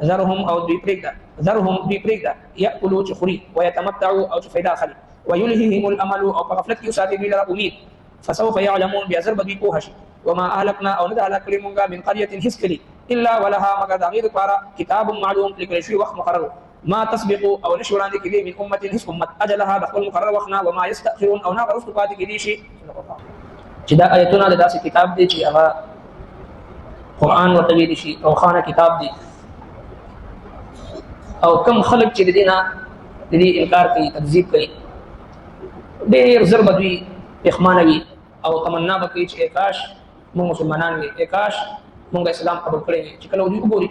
ذرهم او دوی پرېږده ذرهم دوی پرېږده یاکلوا چې خوري ویتمتعوا او چې فایده اخلي ویلههم الامل او په غفلت کې وساتي دوی لره امید فسوف يعلمون بیا زر به دوی پوه شي وما اهلکنا او نه د هلاک کړي مونږه من قريه هیڅ کلي الا ولها مگر د هغې دپاره کتاب معلوم لیکلی شوي وخت مقرر ما تسبق او نشي وړاندې کېدی من امة هیڅ امت اجلها د خپل مقرر وخت نه وما یستأخرون او نه هغه وروسته پاتې کېدی شي چې دا آیتونه د داسې کتاب دی چې هغه قرآن ورته ویلی شي روښانه کتاب دی او کم خلک چې د دې نه د دې انکار کوي تکذیب کوي ډېر زر به دوی پښمانه وي او تمنا به کوي چې کاش موږ مسلمانان وي کاش موږ اسلام قبول کړی وي چې کله دوی وګوري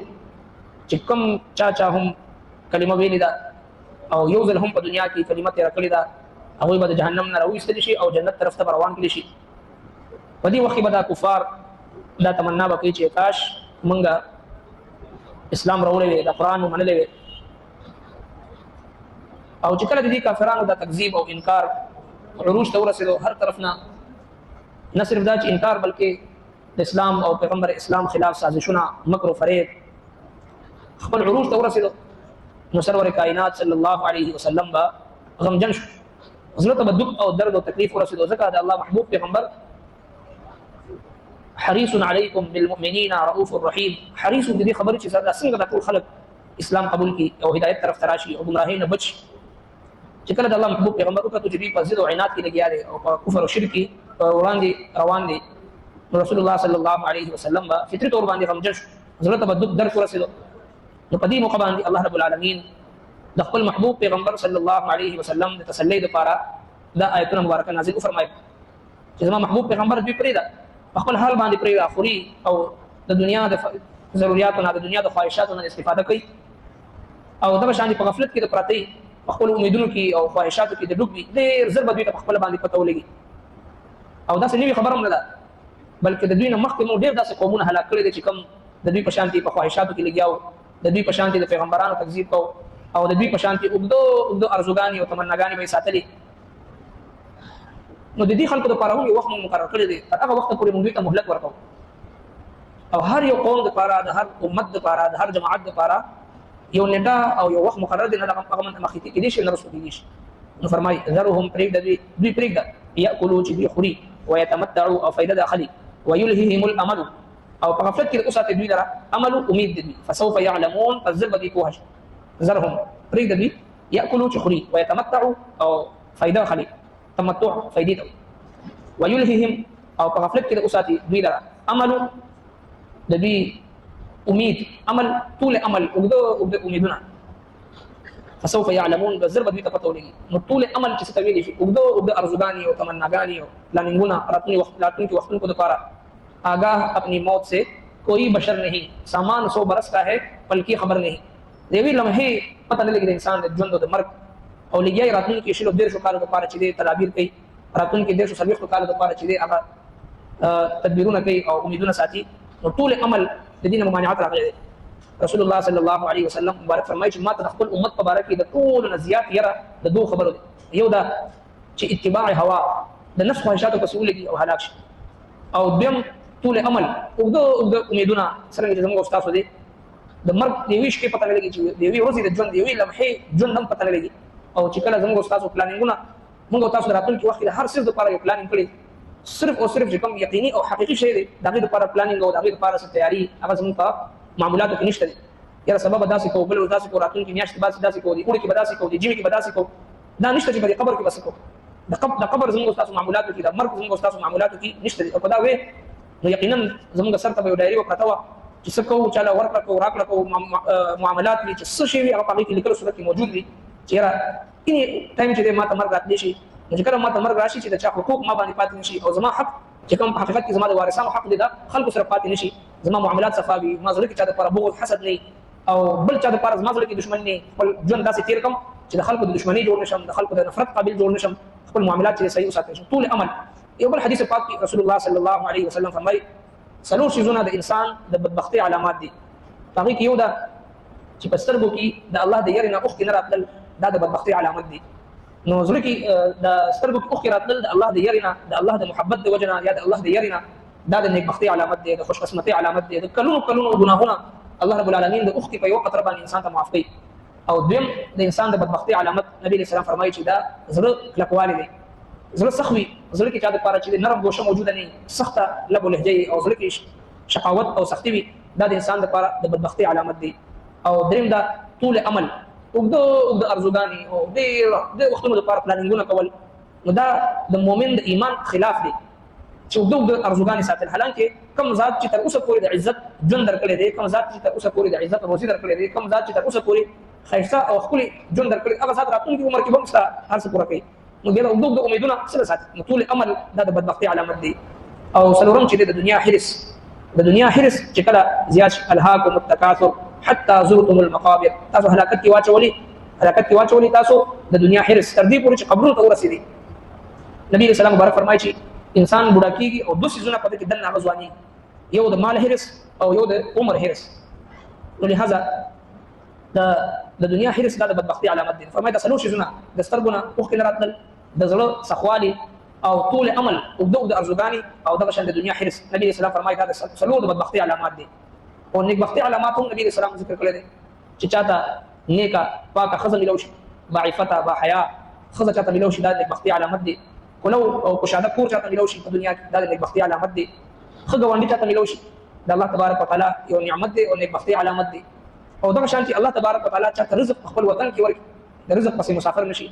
چې کوم چا هم کلمه ویلې ده او یو ځل هم په دنیا کې کلمه تېره کړې ده هغوی به د جهنم نه راویستلی شي او جنت طرف ته به روان کړي شي په دې وخت کې به دا کفار دا تمنا به کوي چې کاش موږ اسلام راوړی وي د قرآن مو منلی وي او چې کله د دې کافرانو دا تکذیب او انکار عروج ته ورسېدو هر طرف نه صرف دا چې انکار بلکې د اسلام او پیغمبر اسلام خلاف سازشونه مکر و فریب خپل عروج ته ورسېدو نو سرور کائنات صلی الله علیه وسلم به غمجن شو زړه ته به دک او درد او تکلیف ورسېدو ځکه د الله محبوب پیغمبر حریص علیکم بالمؤمنین رؤوف الرحیم حریص د دې خبرې چې څنګه د ټول خلک اسلام قبول کړي او هدایت طرف ته راشي او ګمراهۍ نه بچ چې کله د الله محبوب پیغمبر وکړو چې دوی په ضد او عناد کې لګیا دي او په کفر او شرک کې وړاندې روان دي نو رسول الله صلی الله علیه وسلم به فطري طور باندې غمجن شو زړه ته به دک درد ورسېدو نو په دې موقع باندې الله رب العالمین د خپل محبوب پیغمبر صلی الله علیه وسلم د تسلی لپاره دا آیتونه مبارکه نازل وفرمایل چې زما محبوب پیغمبر دوی پرېږده په خپل حال باندې پرېږده خوري او د دنیا د ضرورتونو نه د دنیا د خواهشاتو نه استفاده کوي او دغه شان په غفلت کې د پراته په خپل امیدونو کې او خواهشاتو کې د ډوب وي ډېر زر به دوی ته په خپل باندې پته ولګي او داسې نوې خبره هم نه ده بلکې د دوی نه مخکې مو ډېر داسې قومونه هلاک کړي دي چې کوم د دوی په شانتي په خواهشاتو کې لګیا وو د دوی په شانتي د پیغمبرانو تکذیب کوو او د دوی په شانتي اوږدو ارزوګانې او تمناګانې به یې ساتلې نو د دې خلکو دپاره هم یو وخت مقرر کړی دی تر هغه وخته پورې موږ دوی ته مهلت ورکوو او هر یو قوم دپاره د هر امت دپاره د هر جماعت دپاره یو نیټه او یو وخت مقرر دی نه هغه مخکې کېدی شي نه رسو کېدی شي نو فرمایي ذرهم پرېږده دوی پرېږده یاکلوا چې دوی خوري ویتمتعوا او فایده د اخلي ویلههم الامل او په غفلت کې وساتې دوی لره عمل امید د دوی فسوف يعلمون پس زر به دوی پوه شي ذرهم پرېږده دوی یاکلوا چې خوري ویتمتعوا او فایده اخلي تمتع فایدې ته ویلههم او په غفلت کې وساتې دوی لره عمل د دوی امید عمل طول عمل اوږده امیدونه فسوف يعلمون بزر به دوی ته پته ولګي نو طول عمل چې څه ته ویلی شي اوږده ارزوګانې او تمناګانې او پلاننګونه راتلونکي وختونو دپاره آگاہ اپنی موت سے کوئی بشر نہیں سامان 100 برس کا ہے بلکہ خبر نہیں د یوې لمحې پته نه لګي د انسان د ژوند او د مرګ او لګیا یې راتلونکي شلو 150 کالو دپاره چې دی تدابیر کوي راتلونکي 140 کالو دپاره چې دی هغه تدبیرونه کوي او امیدونه ساتي نو ټول عمل د دین ممانعات راغلي دي رسول الله صلی الله علیه وسلم مبارک فرمایي چې ما ته خپل امت په باره کې د ټولو نه زیات یره د دوه خبرو دي یو دا چې اتباع هوا د نفس خواهشاتو پسې ولګي او هلاک شي او دویم طول عمل اوږده امیدونه څرنګه چې زموږ استاسو دي د مرګ د یوې شپې پته نه لګي چې د یوې ورځې د ژوند د یوې لمحې ژوند هم پته نه لګي او چې کله زموږ استاسو پلانینګونه موږ او تاسو د راتلونکي وخت کې د هر څه دپاره یو پلانینګ کړی صرف او صرف چې کوم یقیني او حقیقي شی دی د هغې دپاره پلانینګ او د هغې دپاره څه تیاري هغه زموږ په معمولاتو کې نشته دی یاره سبا به داسې کوو بل ورځ داسې کوو راتلونکي میاشت به داسې کوو د اوړي کې به داسې کوو د ژمي کې به داسې کوو دا نشته چې په دې قبر کې به څه کوو د قبر زموږ ستاسو معمولاتو کې د مرګ زموږ ستاسو معمولاتو کې نشته دی او که دا وې نو یقینا زموږ سر ته به یو ډایري وپرته وه چې څه کوو چاله ورکړه کوو راکړه کوو معاملات وي چې څه شی وي هغه په هغې کې لیکلو صورت کې موجود وي چې یاره کینې ټایم چې دی ما ته مرګ راتلی شي نو چې کله ما ته مرګ راشي چې د چا حقوق ما باندې پاتې نه شي او زما حق چې کوم په حقیقت کې زما د وارثانو حق دی دا خلکو سره پاتې نه شي زما معاملات صفا وي ما زړه کې چا دپاره بغض حسد نه او بل چا دپاره زما زړه کې دښمن نه خپل ژوند داسې تېر کړم چې د خلکو د دښمنۍ جوړ نه شم د خلکو د نفرت قابل جوړ نه شم خپل معاملات چې صحیح وساتل شم طول عمل یو بل حدیث پاک کې رسول الله صلی الله علیه وسلم فرمایي څلور شیزونه د انسان د بدبختۍ علامات دي هغې کې یو ده چې په سترګو کې د الله د یارې نه اوښکې نه راتلل دا د بدبختۍ علامت دي نو زړه کې د سترګو کې اوښکې راتلل د الله د یارې نه د الله د محبت د وجه نه یا د الله د یارې نه دا د نیکبختۍ علامت دی د خوشقسمتۍ علامت دی د کلونو ګناهونه الله رب العالمین د اوختي په یو قطره باندې انسان ته معاف کوي. او دویم د انسان د بدبختي علامت نبی علیہ السلام فرمایي چې دا زړه کلکوالی دی، زړه سخت وي، زړه کې چا د پاره چې نرم ګوشه موجوده نه وي، سخته لب او لهجه او زړه کې شقاوت او سختی وي، دا د انسان لپاره د بدبختي علامت دی. او دریم دا طول عمل، اوږده ارزوګانې او ډېر وختونو لپاره پلانینګونه کول، نو دا د مؤمن د ایمان خلاف دی چې اوږده ارزوګانې ساتل. حالانکه کوم ذات چې تر اوسه پورې د عزت ژوند درکړی دی، کوم ذات چې تر اوسه پورې د عزت روزي درکړی دی، کوم ذات چې تر اوسه پورې ښایسته او ښکلي ژوند درکړی، هغه ذات راتلونکي عمر کې به هم ستا هر څه پوره کوي. نو بیا د اوږده امیدونه څه ساتي؟ نو طول عمل دا د بدبختۍ علامت دی. او څلورم چې د دنیا حرص، د دنیا حرص چې کله زیات شي، الهاکم التکاثر حتی زرتم المقابر، تاسو هلاکت کې واچولي تاسو د دنیا حرص تر دې پورې چې قبرونو ته ورسېدي. نبی علیہ السلام مبارک فرمایي چې انسان بوډا کېږي او دوه څیزونه په دې کې دننه هغه ځواني، یو د مال حرص او یو د عمر حرص. نو لهذا د دنیا حرص دا د بدبختۍ علامت دی. فرمایي دا څلور څیزونه د سترګو نه اوښکې نه راتلل، د زړه سخوالي او طول عمل، اوږده ارزوګانې او دغه شان د دنیا حرص. نبی علیہ السلام فرمایي دا د څلور د بدبختۍ علامات دي. او نیکبختۍ علامات هم نبی علیہ السلام ذکر کړی دی چې چاته نیکه پاکه ښځه میلو شي، باعفته باحیا ښځه چاته میلو شي، دا د نیکبختۍ علامت دی. کلو او کشاده کور چاته میلو شي په دنیا کې، دا د نیکبختۍ علامت دی. ښه ګاونډي چاته میلو شي، د الله تبارک وتعالى یو نعمت دی او نیکبختۍ علامت دی. او دغه شان چې الله تبارک وتعالى چاته رزق خپل وطن کې ورکړي، د رزق پسې مسافر نشي،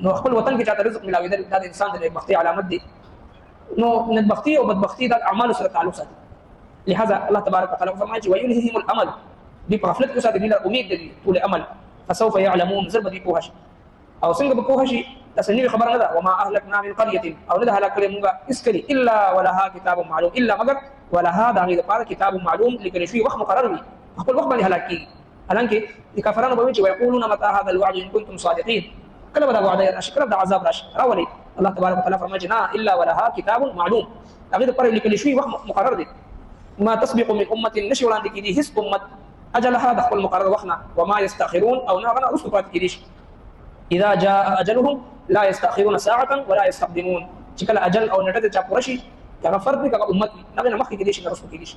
نو خپل وطن کې چاته رزق ملاویدل، دا د انسان د نیکبختۍ علامت دی. نو نیکبختي او بدبختي د اعمالو سره تعلق ساتي. لهذا الله تبارک وتعالى فرمایي چې ويلههم الامل، دې په غفلت کې ساتي، دې امید دی طول عمل. فسوف يعلمون، زر به دې پوه شي. او څنګه به پوه شي؟ تاسو نوې خبره نه ده. وما اهلكنا من قريه، او نه هلاک کړې موږ اسکلي الا ولها كتاب معلوم، الا مگر ولها د هغې لپاره کتاب معلوم، لیکل شوي وخت مقرر وي، خپل وخت باندې هلاک کېږي. حالانکه د کافرانو به وایي چې ويقولون متى هذا الوعد ان كنتم صادقين، کله به دا وعده راشي، کله به دا عذاب راشي، راولي. الله تبارک وتعالى فرمایي چې نه، الا ولها کتاب معلوم، هغې لپاره لیکل شوي وخت مقرر دی. ما تسبق من امه، نشي وړاندې کېدي هېڅ امت اجلها د خپل مقرر وخت نه، وما يستأخرون، او نه هغه نه وروسته پاتې کېدی شي. اذا جاء اجلهم لا يستأخرون ساعه ولا يستقدمون، چې کله اجل او نیټه چا پوره شي، هغه فرد دی، هغه امت دی، هغه نه مخکې کېدی شي، نه وروسته کېدی شي.